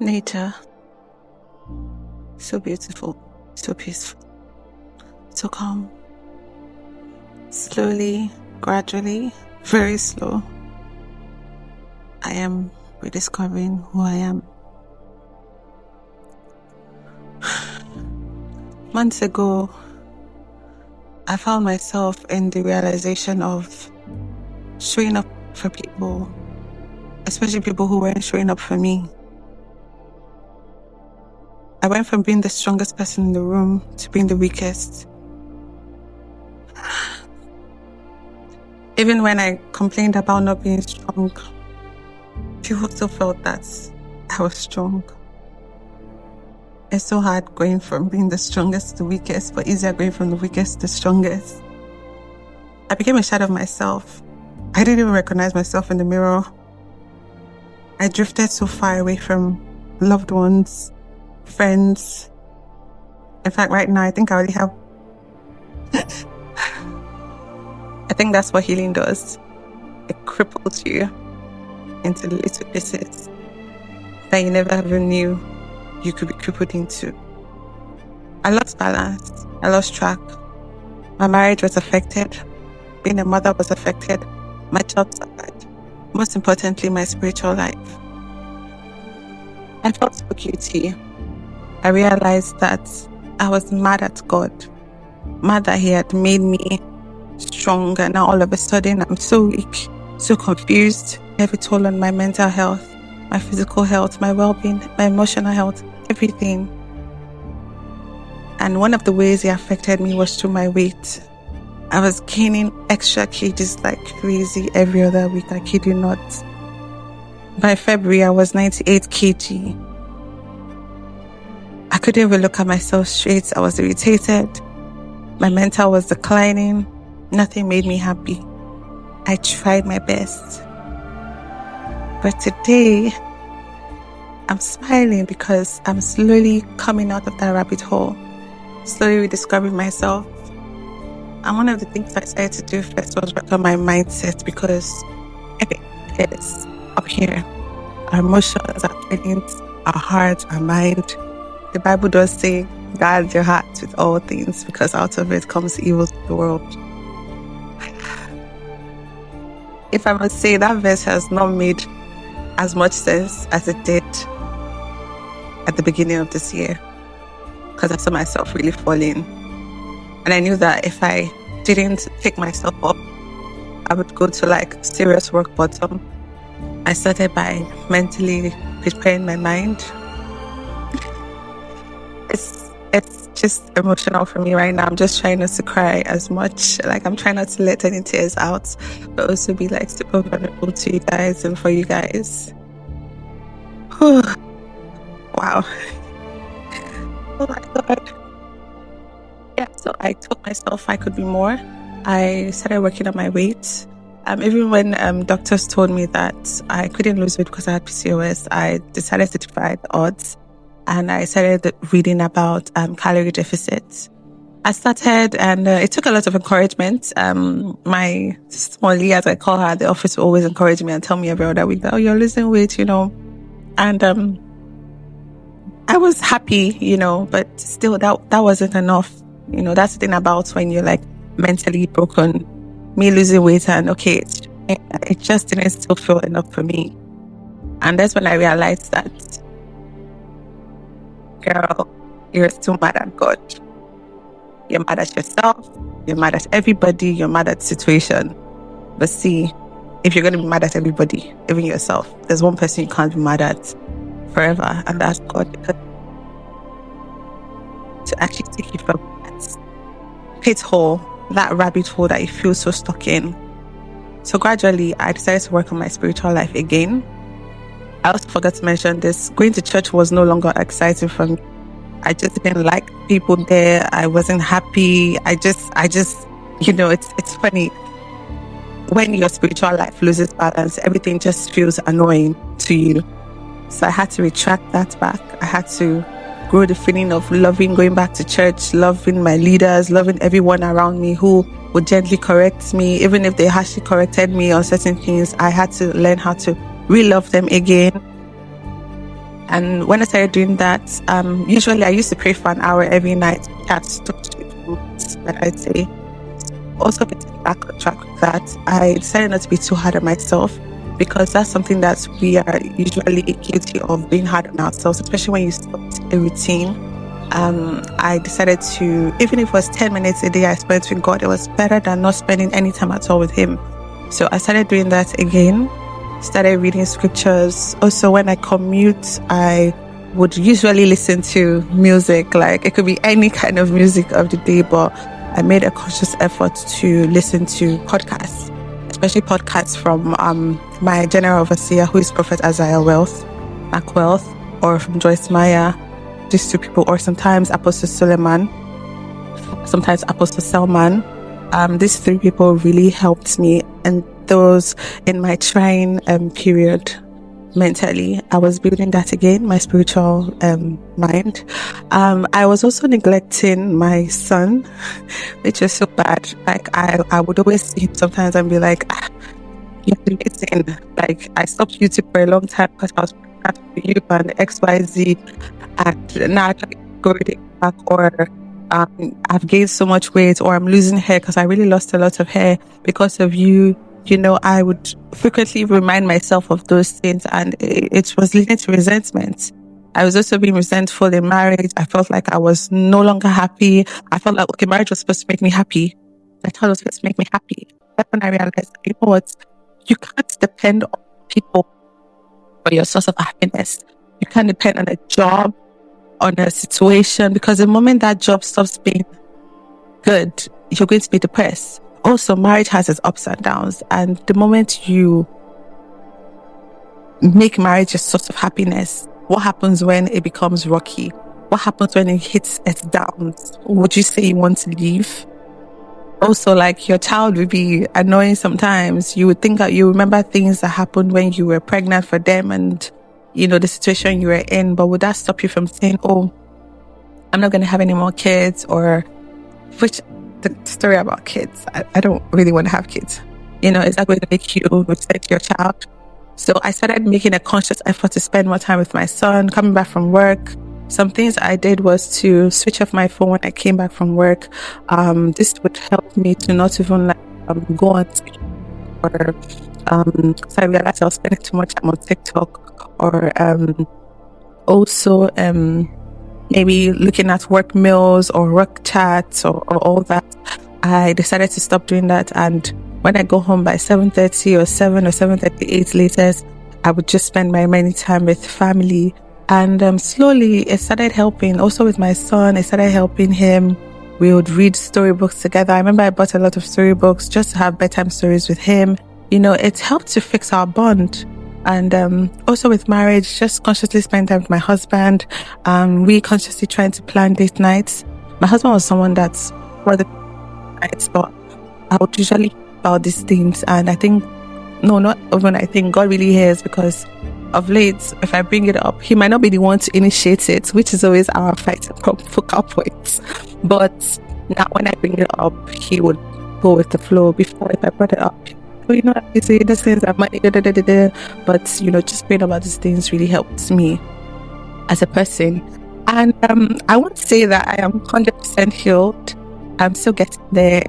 Nature, so beautiful, so peaceful, so calm. Slowly, gradually, very slow, I am rediscovering who I am. Months ago, I found myself in the realization of showing up for people, especially people who weren't showing up for me. I went from being the strongest person in the room to being the weakest. Even when I complained about not being strong, people still felt that I was strong. It's so hard going from being the strongest to the weakest, but easier going from the weakest to the strongest. I became a shadow of myself. I didn't even recognize myself in the mirror. I drifted so far away from loved ones, friends. In fact, right now, I think I already have... I think that's what healing does. It cripples you into little pieces that you never even knew you could be crippled into. I lost balance. I lost track. My marriage was affected. Being a mother was affected. My job suffered. Most importantly, my spiritual life. I felt so guilty. I realized that I was mad at God. Mad that He had made me strong, and now all of a sudden I'm so weak, so confused. Heavy toll on my mental health, my physical health, my well-being, my emotional health, everything. And one of the ways it affected me was through my weight. I was gaining extra kgs like crazy every other week. I kid you not. By February, I was 98 kg. I couldn't even look at myself straight. I was irritated. My mental was declining. Nothing made me happy. I tried my best. But today, I'm smiling because I'm slowly coming out of that rabbit hole, slowly rediscovering myself. And one of the things I decided to do first was work on my mindset, because everything is up here. Our emotions, our feelings, our heart, our mind. The Bible does say, guard your heart with all things, because out of it comes evil to the world. If I must say, that verse has not made as much sense as it did at the beginning of this year, because I saw myself really falling. And I knew that if I didn't pick myself up, I would go to like serious rock bottom. I started by mentally preparing my mind. It's just emotional for me right now. I'm just trying not to cry as much. Like, I'm trying not to let any tears out, but also be like super vulnerable to you guys and for you guys. Wow. Oh my God. Yeah, so I told myself I could be more. I started working on my weight. Even when doctors told me that I couldn't lose weight because I had PCOS, I decided to defy the odds. And I started reading about calorie deficits. I started, and it took a lot of encouragement. My Smalley, as I call her at the office, will always encourage me and tell me every other week that, oh, you're losing weight, And I was happy, but still that wasn't enough. That's the thing about when you're like mentally broken. Me losing weight and okay, it just didn't still feel enough for me. And that's when I realized that, girl, you're still mad at God. You're mad at yourself. You're mad at everybody. You're mad at the situation. But see, if you're going to be mad at everybody, even yourself, there's one person you can't be mad at forever, and that's God. Because to actually take you from that pit hole, that rabbit hole that you feel so stuck in. So gradually, I decided to work on my spiritual life again. I also forgot to mention this. Going to church was no longer exciting for me. I just didn't like people there. I wasn't happy. I just, it's funny. When your spiritual life loses balance, everything just feels annoying to you. So I had to retract that back. I had to grow the feeling of loving going back to church, loving my leaders, loving everyone around me who would gently correct me. Even if they harshly corrected me on certain things, I had to learn how to re-love them again. And when I started doing that, usually I used to pray for an hour every night. That stuck to it, that I'd say. Also, getting back on track with that, I decided not to be too hard on myself, because that's something that we are usually guilty of, being hard on ourselves, especially when you start a routine. I decided to, even if it was 10 minutes a day I spent with God, it was better than not spending any time at all with Him. So I started doing that again, started reading scriptures. Also, when I commute, I would usually listen to music, like it could be any kind of music of the day, but I made a conscious effort to listen to podcasts, especially podcasts from my general overseer, who is Prophet Isaiah Wealth, or from Joyce Meyer, these two people, or sometimes Apostle Suleiman, sometimes Apostle Selman. These three people really helped me, and those in my trying period mentally. I was building that again, my spiritual mind. I was also neglecting my son, which is so bad. Like I would always see him sometimes and be like, you're amazing. Like I stopped YouTube for a long time because I was pregnant with you and XYZ, and now I can't go back, or I've gained so much weight, or I'm losing hair because I really lost a lot of hair because of you. You know, I would frequently remind myself of those things, and it was leading to resentment. I was also being resentful in marriage. I felt like I was no longer happy. I felt like, okay, marriage was supposed to make me happy. I thought it was supposed to make me happy. That's when I realized, you know what? You can't depend on people for your source of happiness. You can't depend on a job, on a situation, because the moment that job stops being good, you're going to be depressed. Also, marriage has its ups and downs, and the moment you make marriage a source of happiness, what happens when it becomes rocky? What happens when it hits its downs? Would you say you want to leave? Also, like, your child would be annoying sometimes. You would think that you remember things that happened when you were pregnant for them, and you know the situation you were in, but would that stop you from saying, oh, I'm not going to have any more kids? Or which the story about kids, I don't really want to have kids. You know, is that going to make you respect your child? So I started making a conscious effort to spend more time with my son, coming back from work. Some things I did was to switch off my phone when I came back from work. This would help me to not even go on TikTok, or so I realized I was spending too much time on TikTok, or also maybe looking at work mails or work chats or all that. I decided to stop doing that, and when I go home by 7:30 or 7 or 7:38 latest, I would just spend my remaining time with family. And slowly it started helping. Also with my son, it started helping him. We would read storybooks together. I remember I bought a lot of storybooks just to have bedtime stories with him. You know, it helped to fix our bond. And also with marriage, just consciously spend time with my husband. We consciously trying to plan date nights. My husband was someone that's for the nights, but I would usually about these things. And I think, no, not even I think, God really hears, because of late, if I bring it up, he might not be the one to initiate it, which is always our fighting focal point. But now when I bring it up, he would go with the flow. Before, if I brought it up, oh, you know, you say these things are money, but you know, just praying about these things really helps me as a person. And I won't say that I am 100% healed. I'm still getting there,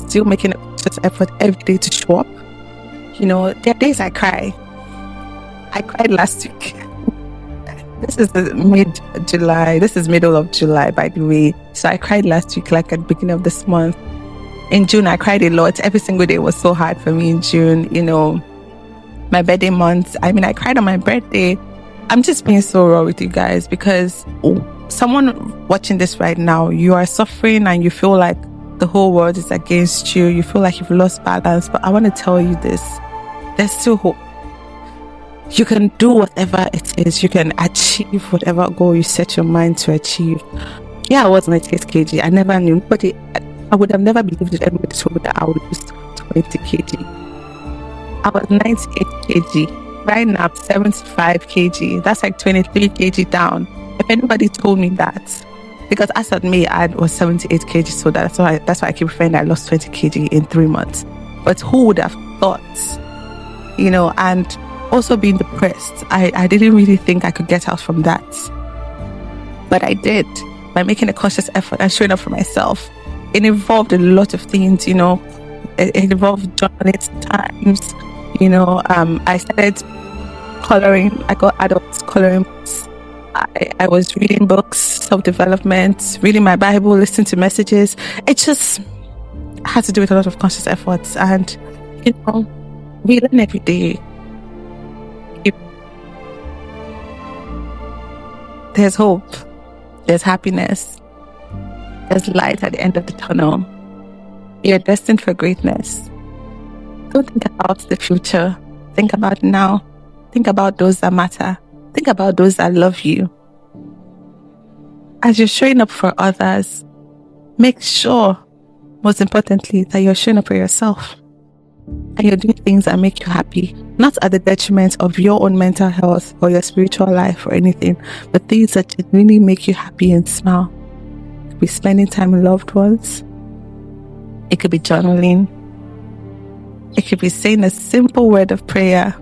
still making a conscious effort every day to show up. You know, there are days I cry. I cried last week. This is mid-July. This is middle of July, by the way. So I cried last week, like at the beginning of this month. In June, I cried a lot. Every single day was so hard for me in June. You know, my birthday month. I mean, I cried on my birthday. I'm just being so raw with you guys, because someone watching this right now, you are suffering and you feel like the whole world is against you. You feel like you've lost balance. But I want to tell you this. There's still hope. You can do whatever it is. You can achieve whatever goal you set your mind to achieve. Yeah, I was 98 kg. I never knew. But I would have never believed that anybody told me that I would lose 20 kg. I was 98 kg. Right now, I'm 75 kg. That's like 23 kg down. If anybody told me that, because as of me, I was 78 kg, so that's why I keep referring that I lost 20 kg in 3 months. But who would have thought? You know, and also being depressed. I didn't really think I could get out from that. But I did, by making a conscious effort and showing up for myself. It involved a lot of things, you know. It involved journaling times, you know. I started coloring. I got adult coloring books. I was reading books, self-development, reading my Bible, listening to messages. It just had to do with a lot of conscious efforts. And, you know, we learn every day. There's hope. There's happiness. There's light at the end of the tunnel. You're destined for greatness. Don't think about the future. Think about now. Think about those that matter. Think about those that love you. As you're showing up for others, make sure, most importantly, that you're showing up for yourself. And you're doing things that make you happy, not at the detriment of your own mental health or your spiritual life or anything, but things that genuinely make you happy and smile. It could be spending time with loved ones. It could be journaling. It could be saying a simple word of prayer,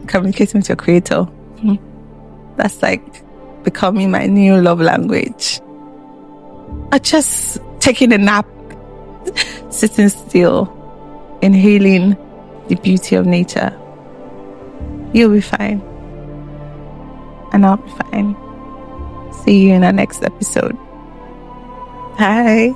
communicating with your creator. That's like becoming my new love language. Or just taking a nap, sitting still, inhaling the beauty of nature. You'll be fine. And I'll be fine. See you in our next episode. Bye.